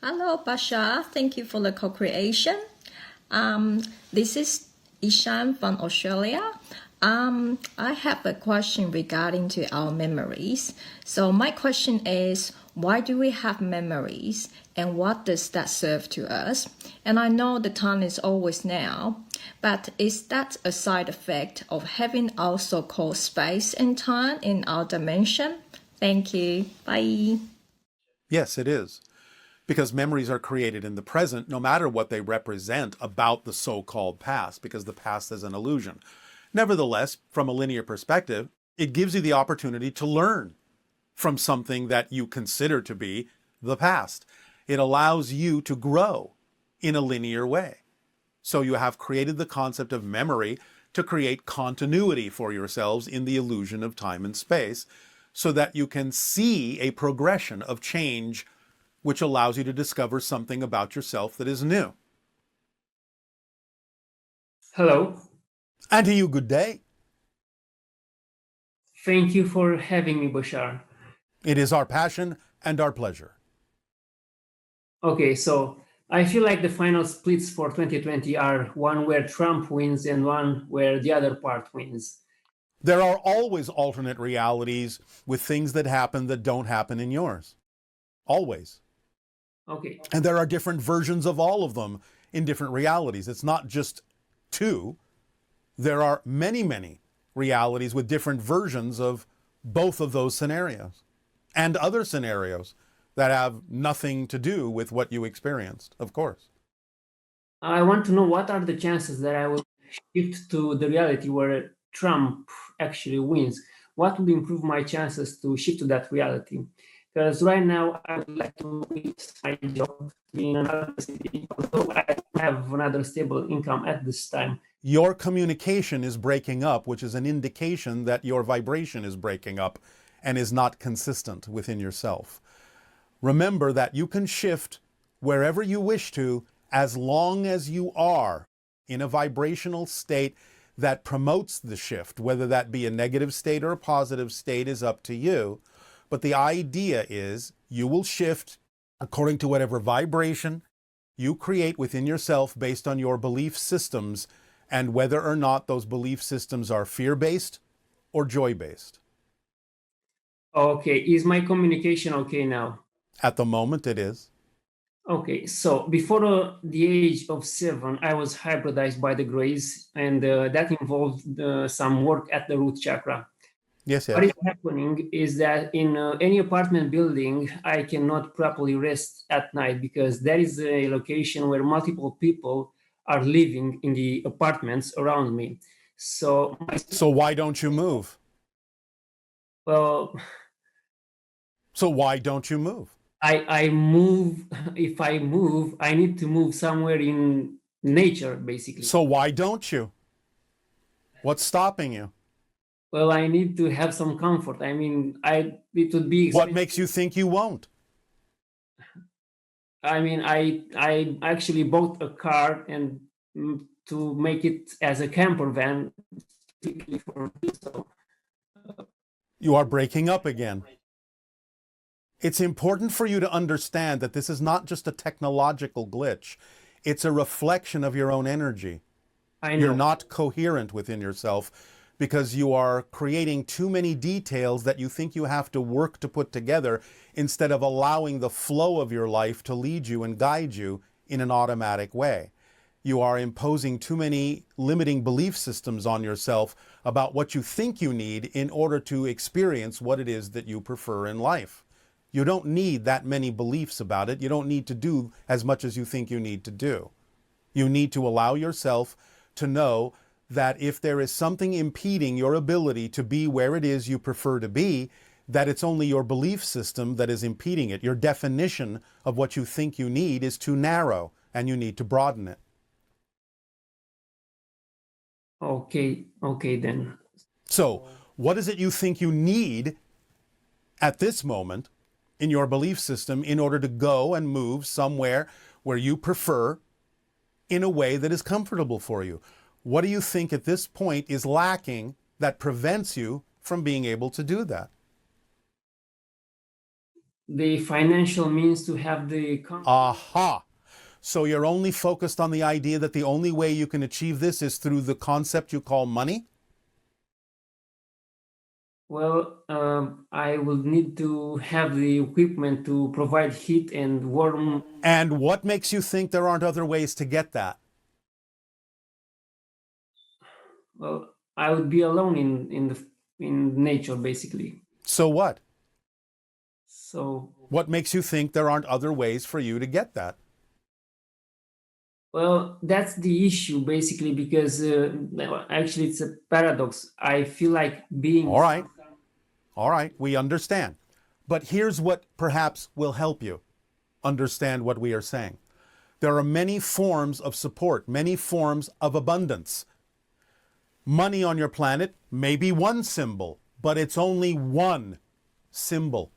Hello, Bashar. Thank you for the co-creation. This is Ishan from Australia. I have a question regarding to our memories. So my question is, why do we have memories and what does that serve to us? And I know the time is always now, but is that a side effect of having our so-called space and time in our dimension? Thank you. Bye. Yes, it is. Because memories are created in the present, no matter what they represent about the so-called past, because the past is an illusion. Nevertheless, from a linear perspective, it gives you the opportunity to learn from something that you consider to be the past. It allows you to grow in a linear way. So you have created the concept of memory to create continuity for yourselves in the illusion of time and space, so that you can see a progression of change which allows you to discover something about yourself that is new. Hello. And to you, good day. Thank you for having me, Bashar. It is our passion and our pleasure. Okay, so I feel like the final splits for 2020 are one where Trump wins and one where the other part wins. There are always alternate realities with things that happen that don't happen in yours. Always. Okay. And there are different versions of all of them in different realities. It's not just two. There are many, many realities with different versions of both of those scenarios and other scenarios that have nothing to do with what you experienced, of course. I want to know what are the chances that I will shift to the reality where Trump actually wins? What will improve my chances to shift to that reality? Because right now I would like to quit my job in another city, although I don't have another stable income at this time. Your communication is breaking up, which is an indication that your vibration is breaking up and is not consistent within yourself. Remember that you can shift wherever you wish to as long as you are in a vibrational state that promotes the shift. Whether that be a negative state or a positive state is up to you. But the idea is you will shift according to whatever vibration you create within yourself based on your belief systems and whether or not those belief systems are fear-based or joy-based. Okay, is my communication okay now? At the moment, it is. Okay, so before the age of 7, I was hybridized by the Greys, and that involved some work at the root chakra. Yes, What is yes. happening is that in any apartment building, I cannot properly rest at night because there is a location where multiple people are living in the apartments around me. So, So why don't you move? well, So why don't you move? I move. If I move, I need to move somewhere in nature, basically. So why don't you? What's stopping you? Well, I need to have some comfort. I mean, it would be What expensive. makes you think you won't? I mean, I actually bought a car and to make it as a camper van. So, You are breaking up again. It's important for you to understand that this is not just a technological glitch. It's a reflection of your own energy. I know. You're not coherent within yourself because you are creating too many details that you think you have to work to put together instead of allowing the flow of your life to lead you and guide you in an automatic way. You are imposing too many limiting belief systems on yourself about what you think you need in order to experience what it is that you prefer in life. You don't need that many beliefs about it. You don't need to do as much as you think you need to do. You need to allow yourself to know that if there is something impeding your ability to be where it is you prefer to be, that it's only your belief system that is impeding it. Your definition of what you think you need is too narrow, and you need to broaden it. Okay then. So, what is it you think you need at this moment in your belief system in order to go and move somewhere where you prefer in a way that is comfortable for you? What do you think at this point is lacking that prevents you from being able to do that? the financial means to have the Aha! So you're only focused on the idea that the only way you can achieve this is through the concept you call money? well, I will need to have the equipment to provide heat and warm. And what makes you think there aren't other ways to get that? Well, I would be alone in nature, basically. So what? So, What makes you think there aren't other ways for you to get that? well, that's the issue, basically, because actually it's a paradox. I feel like being. All right. All right, we understand. But here's what perhaps will help you understand what we are saying. There are many forms of support, many forms of abundance. Money on your planet may be one symbol, but it's only one symbol.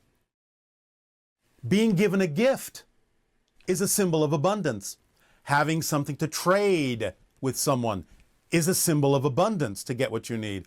Being given a gift is a symbol of abundance. Having something to trade with someone is a symbol of abundance to get what you need.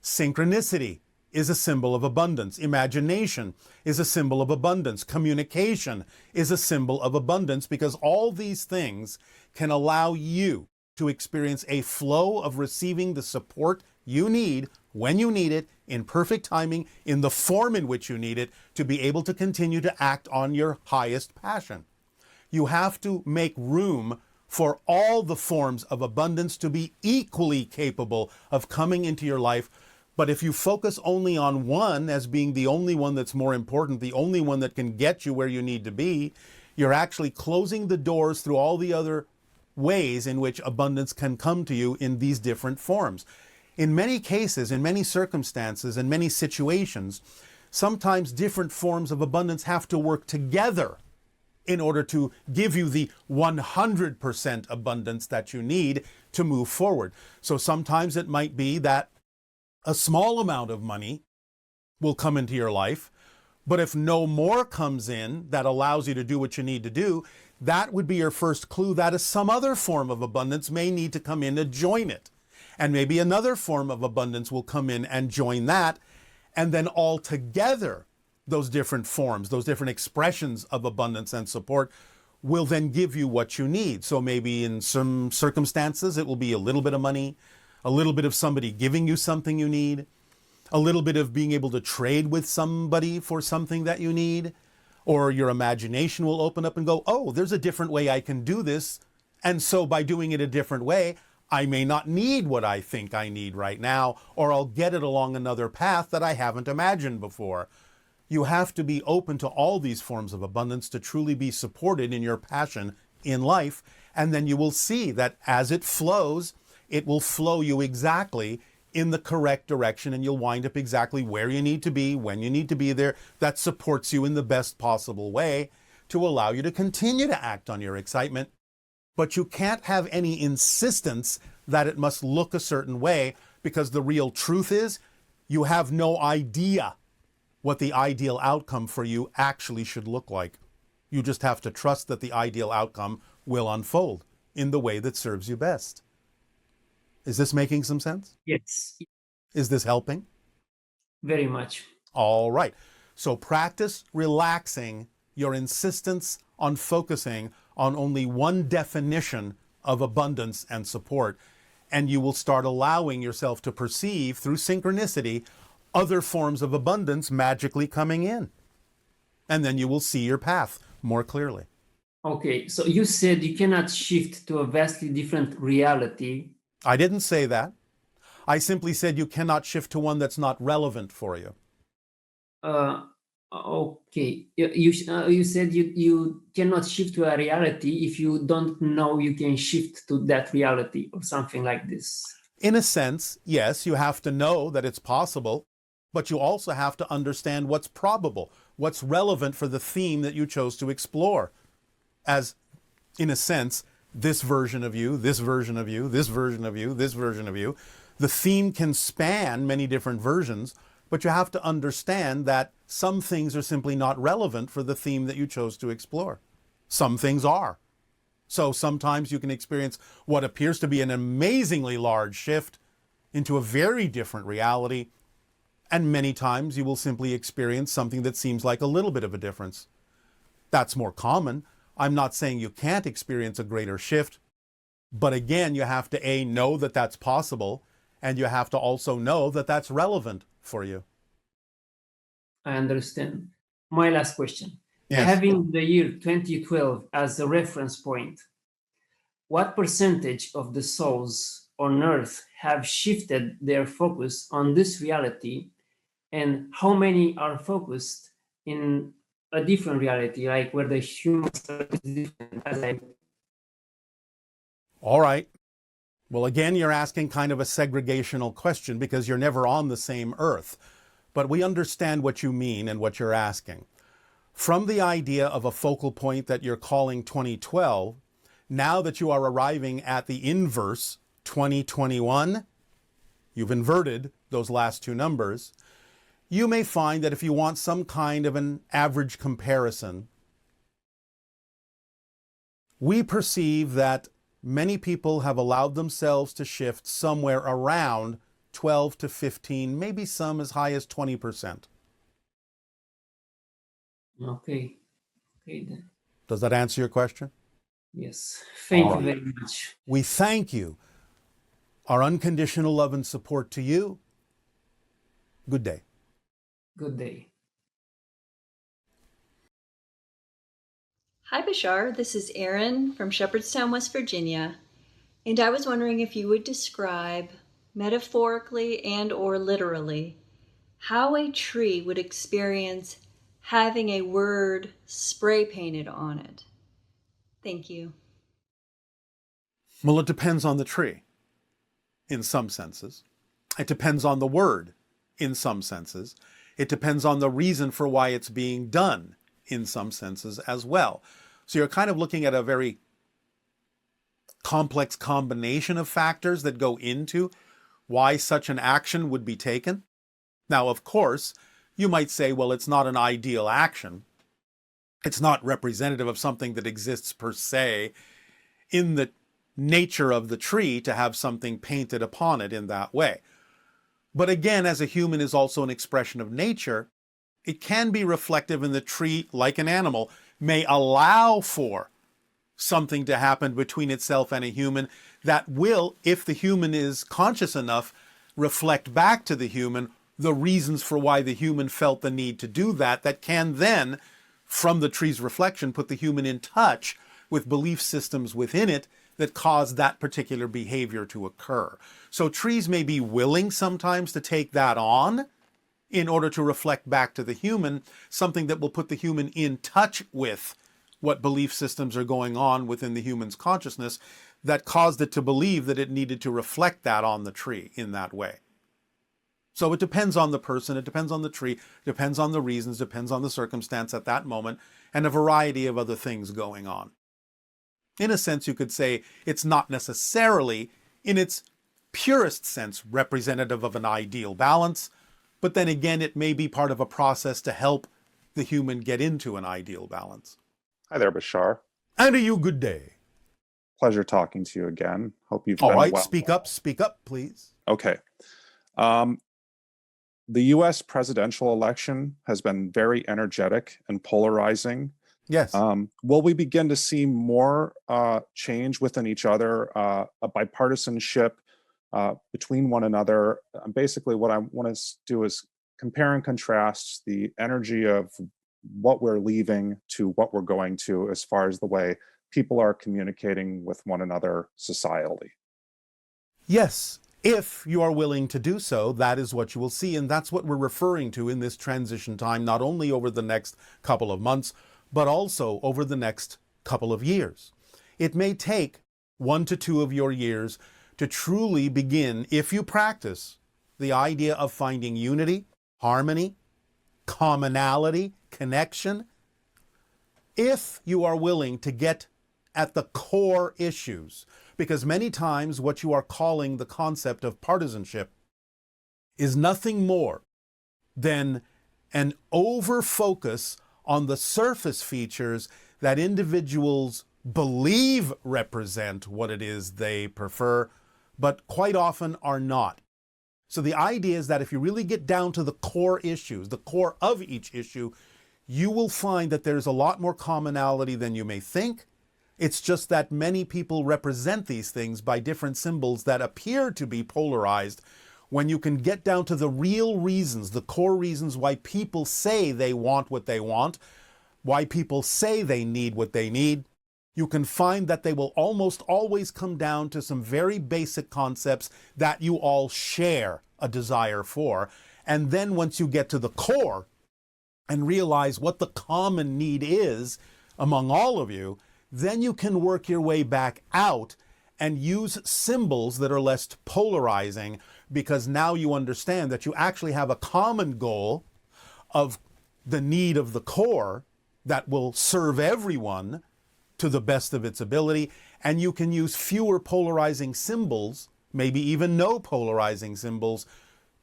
Synchronicity is a symbol of abundance. Imagination is a symbol of abundance. Communication is a symbol of abundance, because all these things can allow you to experience a flow of receiving the support you need when you need it, in perfect timing, in the form in which you need it, to be able to continue to act on your highest passion. You have to make room for all the forms of abundance to be equally capable of coming into your life. But if you focus only on one as being the only one that's more important, the only one that can get you where you need to be, you're actually closing the doors through all the other ways in which abundance can come to you in these different forms. In many cases, in many circumstances, in many situations, sometimes different forms of abundance have to work together in order to give you the 100% abundance that you need to move forward. So sometimes it might be that a small amount of money will come into your life, but if no more comes in that allows you to do what you need to do, that would be your first clue that some other form of abundance may need to come in to join it. And maybe another form of abundance will come in and join that. And then all together, those different forms, those different expressions of abundance and support will then give you what you need. So maybe in some circumstances, it will be a little bit of money, a little bit of somebody giving you something you need, a little bit of being able to trade with somebody for something that you need, or your imagination will open up and go, oh, there's a different way I can do this. And so by doing it a different way, I may not need what I think I need right now, or I'll get it along another path that I haven't imagined before. You have to be open to all these forms of abundance to truly be supported in your passion in life. And then you will see that as it flows, it will flow you exactly in the correct direction, and you'll wind up exactly where you need to be, when you need to be there. That supports you in the best possible way to allow you to continue to act on your excitement. But you can't have any insistence that it must look a certain way, because the real truth is you have no idea what the ideal outcome for you actually should look like. You just have to trust that the ideal outcome will unfold in the way that serves you best. Is this making some sense? Yes, Is this helping? very much. All right. So practice relaxing your insistence on focusing on only one definition of abundance and support, and you will start allowing yourself to perceive through synchronicity other forms of abundance magically coming in. And then you will see your path more clearly. Okay, so you said you cannot shift to a vastly different reality. I didn't say that. I simply said you cannot shift to one that's not relevant for you. Okay, you said you cannot shift to a reality if you don't know you can shift to that reality or something like this. In a sense, yes, you have to know that it's possible, but you also have to understand what's probable, what's relevant for the theme that you chose to explore. As, in a sense, this version of you, this version of you, this version of you, this version of you. The theme can span many different versions, but you have to understand that some things are simply not relevant for the theme that you chose to explore. Some things are. So sometimes you can experience what appears to be an amazingly large shift into a very different reality, And many times you will simply experience something that seems like a little bit of a difference. That's more common. I'm not saying you can't experience a greater shift, but again, you have to A, know that that's possible, and you have to also know that that's relevant for you. I understand. My last question. Yes. Having the year 2012 as a reference point, what percentage of the souls on Earth have shifted their focus on this reality, and how many are focused in a different reality, like where the humans are different? All right. Well, again, you're asking kind of a segregational question because you're never on the same Earth. But we understand what you mean and what you're asking. From the idea of a focal point that you're calling 2012, now that you are arriving at the inverse 2021, you've inverted those last two numbers, you may find that if you want some kind of an average comparison, we perceive that many people have allowed themselves to shift somewhere around 12 to 15, maybe some as high as 20%. Okay. Okay then. Does that answer your question? Yes. Thank All you right. very much. We thank you. Our unconditional love and support to you. Good day. Good day. Hi, Bashar. This is Erin from Shepherdstown, West Virginia. And I was wondering if you would describe, metaphorically and or literally, how a tree would experience having a word spray painted on it. Thank you. Well, it depends on the tree, in some senses. It depends on the word, in some senses. It depends on the reason for why it's being done, in some senses as well. So you're kind of looking at a very complex combination of factors that go into why such an action would be taken. Now, of course, you might say, well, it's not an ideal action. It's not representative of something that exists per se in the nature of the tree to have something painted upon it in that way. But again, as a human is also an expression of nature, it can be reflective in the tree, like an animal, may allow for something to happen between itself and a human that will, if the human is conscious enough, reflect back to the human the reasons for why the human felt the need to do that, that can then, from the tree's reflection, put the human in touch with belief systems within it that cause that particular behavior to occur. So trees may be willing sometimes to take that on in order to reflect back to the human something that will put the human in touch with what belief systems are going on within the human's consciousness that caused it to believe that it needed to reflect that on the tree in that way. So it depends on the person, it depends on the tree, depends on the reasons, depends on the circumstance at that moment, and a variety of other things going on. In a sense, you could say it's not necessarily, in its purest sense, representative of an ideal balance, but then again, it may be part of a process to help the human get into an ideal balance. Hi there, Bashar. And a you good day. Pleasure talking to you again. Hope you've All been right, well. speak up, please. Okay. The U.S. presidential election has been very energetic and polarizing. Yes. Will we begin to see more change within each other, a bipartisanship between one another? Basically, what I want to do is compare and contrast the energy of what we're leaving to what we're going to as far as the way people are communicating with one another societally. Yes, if you are willing to do so, that is what you will see. And that's what we're referring to in this transition time, not only over the next couple of months, but also over the next couple of years. It may take 1 to 2 of your years to truly begin, if you practice, the idea of finding unity, harmony, commonality, connection. If you are willing to get at the core issues, because many times what you are calling the concept of partisanship is nothing more than an over-focus on the surface features that individuals believe represent what it is they prefer, but quite often are not. So the idea is that if you really get down to the core issues, the core of each issue, you will find that there's a lot more commonality than you may think. It's just that many people represent these things by different symbols that appear to be polarized. When you can get down to the real reasons, the core reasons why people say they want what they want, why people say they need what they need, you can find that they will almost always come down to some very basic concepts that you all share a desire for. And then once you get to the core and realize what the common need is among all of you, then you can work your way back out and use symbols that are less polarizing, because now you understand that you actually have a common goal of the need of the core that will serve everyone to the best of its ability, and you can use fewer polarizing symbols, maybe even no polarizing symbols,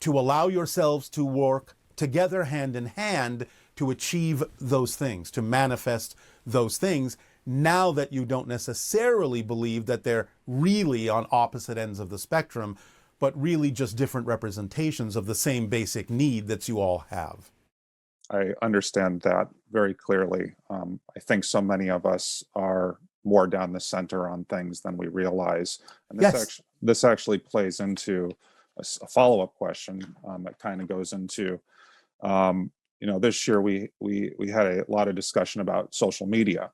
to allow yourselves to work together hand in hand to achieve those things, to manifest those things, now that you don't necessarily believe that they're really on opposite ends of the spectrum, but really just different representations of the same basic need that you all have. I understand that very clearly. I think so many of us are more down the center on things than we realize. And this actually plays into a follow-up question that kind of goes into, this year we had a lot of discussion about social media.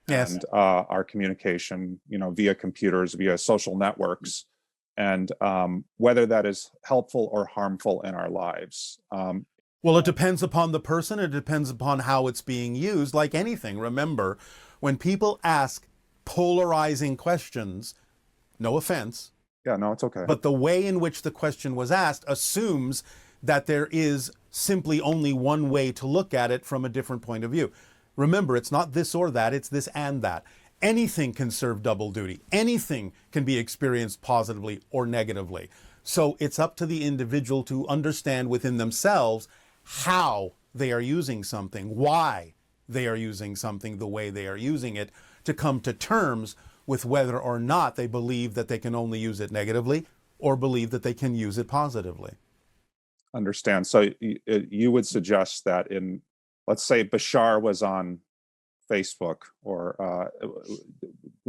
Yes. And our communication, via computers, via social networks, and whether that is helpful or harmful in our lives. Well, it depends upon the person. It depends upon how it's being used, like anything. Remember, when people ask polarizing questions, no offense. Yeah, no, it's okay. But the way in which the question was asked assumes that there is simply only one way to look at it from a different point of view. Remember, it's not this or that, it's this and that. Anything can serve double duty. Anything can be experienced positively or negatively. So it's up to the individual to understand within themselves how they are using something, why they are using something the way they are using it, to come to terms with whether or not they believe that they can only use it negatively or believe that they can use it positively. Understand. So you would suggest that let's say Bashar was on Facebook, or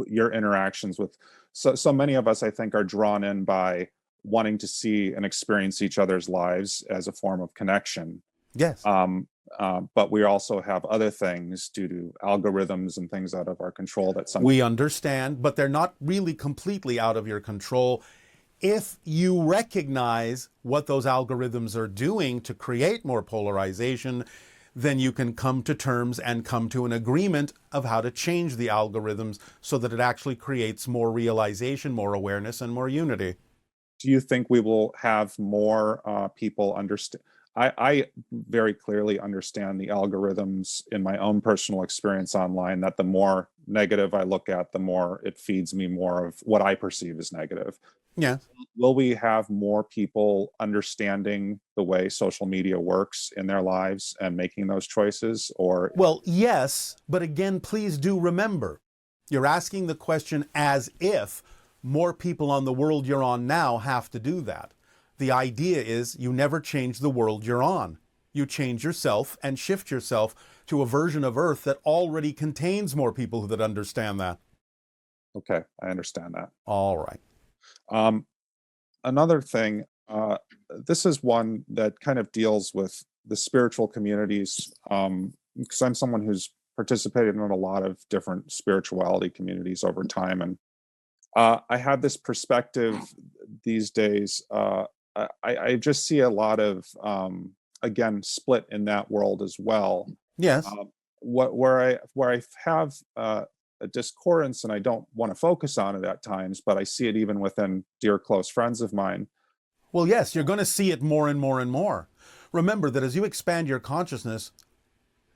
your interactions with, so many of us, I think, are drawn in by wanting to see and experience each other's lives as a form of connection. Yes. But we also have other things due to algorithms and things out of our control that we understand, but they're not really completely out of your control. If you recognize what those algorithms are doing to create more polarization, then you can come to terms and come to an agreement of how to change the algorithms so that it actually creates more realization, more awareness, and more unity. Do you think we will have more people understand? I very clearly understand the algorithms in my own personal experience online, that the more negative I look at, the more it feeds me more of what I perceive as negative. Yeah. Will we have more people understanding the way social media works in their lives and making those choices? Or well, yes, but again, please do remember, you're asking the question as if more people on the world you're on now have to do that. The idea is you never change the world you're on. You change yourself and shift yourself to a version of Earth that already contains more people that understand that. Okay, I understand that. All right. Another thing, this is one that kind of deals with the spiritual communities, because I'm someone who's participated in a lot of different spirituality communities over time. And I have this perspective these days. I just see a lot of, again, split in that world as well. Yes. Where I have a discordance, and I don't want to focus on it at times, but I see it even within dear close friends of mine. Well, yes, you're going to see it more and more and more. Remember that as you expand your consciousness,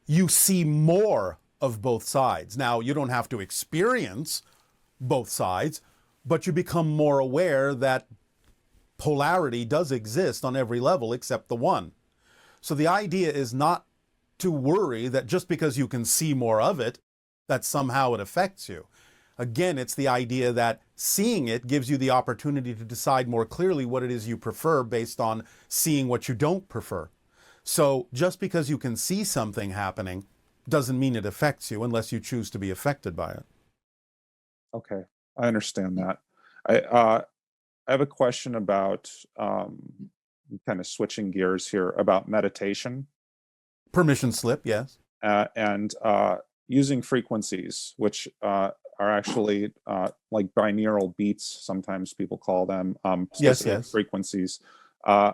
you see more of both sides. Now, you don't have to experience both sides, but you become more aware that polarity does exist on every level except the one. So the idea is not to worry that just because you can see more of it, that somehow it affects you. Again, it's the idea that seeing it gives you the opportunity to decide more clearly what it is you prefer based on seeing what you don't prefer. So just because you can see something happening doesn't mean it affects you unless you choose to be affected by it. Okay, I understand that. I have a question about kind of switching gears here about meditation Permission slip, yes. and using frequencies, which are actually like binaural beats, sometimes people call them, Yes, specific yes. frequencies. Uh,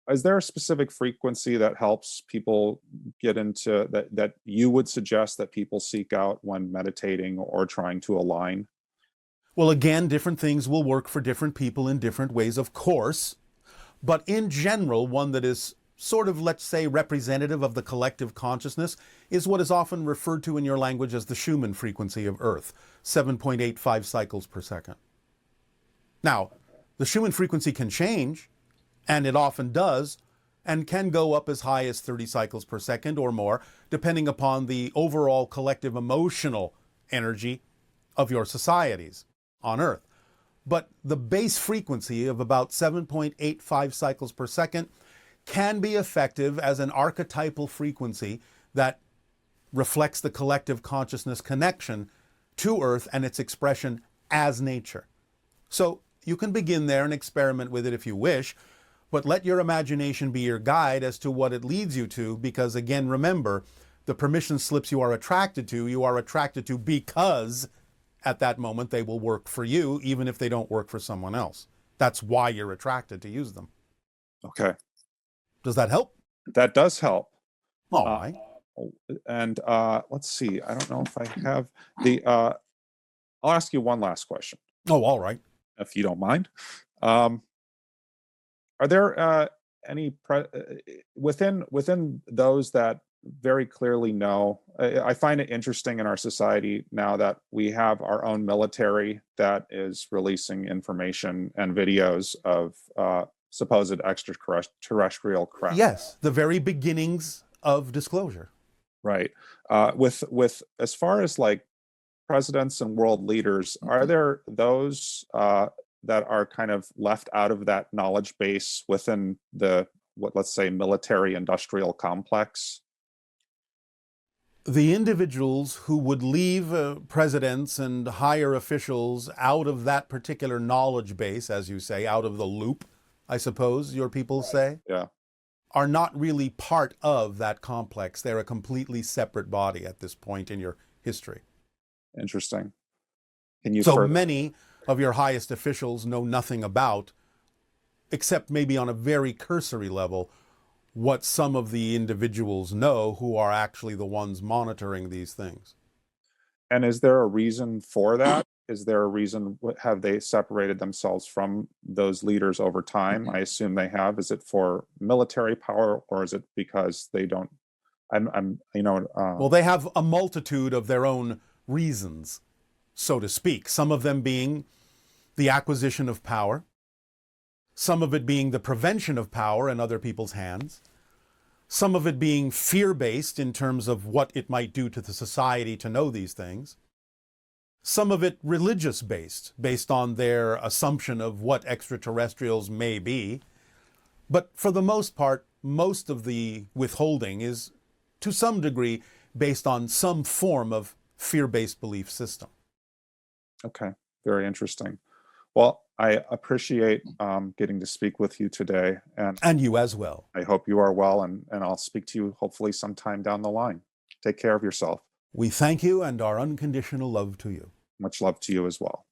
is there a specific frequency that helps people get into that you would suggest that people seek out when meditating or trying to align? Well, again, different things will work for different people in different ways, of course. But in general, one that is sort of, let's say, representative of the collective consciousness is what is often referred to in your language as the Schumann frequency of Earth, 7.85 cycles per second. Now, the Schumann frequency can change, and it often does, and can go up as high as 30 cycles per second or more, depending upon the overall collective emotional energy of your societies on Earth. But the base frequency of about 7.85 cycles per second can be effective as an archetypal frequency that reflects the collective consciousness connection to Earth and its expression as nature. So you can begin there and experiment with it if you wish, but let your imagination be your guide as to what it leads you to, because again, remember, the permission slips you are attracted to because at that moment they will work for you, even if they don't work for someone else. That's why you're attracted to use them. Okay, Does that help? that does help. All right. And let's see. I don't know if I have the. I'll ask you one last question, Oh, all right. if you don't mind. Are there any within those that very clearly know? I find it interesting in our society now that we have our own military that is releasing information and videos of supposed extraterrestrial craft. Yes, the very beginnings of disclosure. Right. With as far as like presidents and world leaders, are there those that are kind of left out of that knowledge base within the let's say military industrial complex? The individuals who would leave presidents and higher officials out of that particular knowledge base, as you say, out of the loop, I suppose your people say, Yeah. are not really part of that complex. They're a completely separate body at this point in your history. Interesting. Can you So further? many of your highest officials know nothing about, except maybe on a very cursory level, what some of the individuals know who are actually the ones monitoring these things. And is there a reason for that? Is there a reason? Have they separated themselves from those leaders over time? I assume they have. Is it for military power, or is it because they don't? Well, they have a multitude of their own reasons, so to speak. Some of them being the acquisition of power, some of it being the prevention of power in other people's hands, some of it being fear-based in terms of what it might do to the society to know these things, some of it religious-based, based on their assumption of what extraterrestrials may be. But for the most part, most of the withholding is, to some degree, based on some form of fear-based belief system. Okay, very interesting. Well, I appreciate getting to speak with you today, And you as well. I hope you are well, and I'll speak to you hopefully sometime down the line. Take care of yourself. We thank you and our unconditional love to you. Much love to you as well.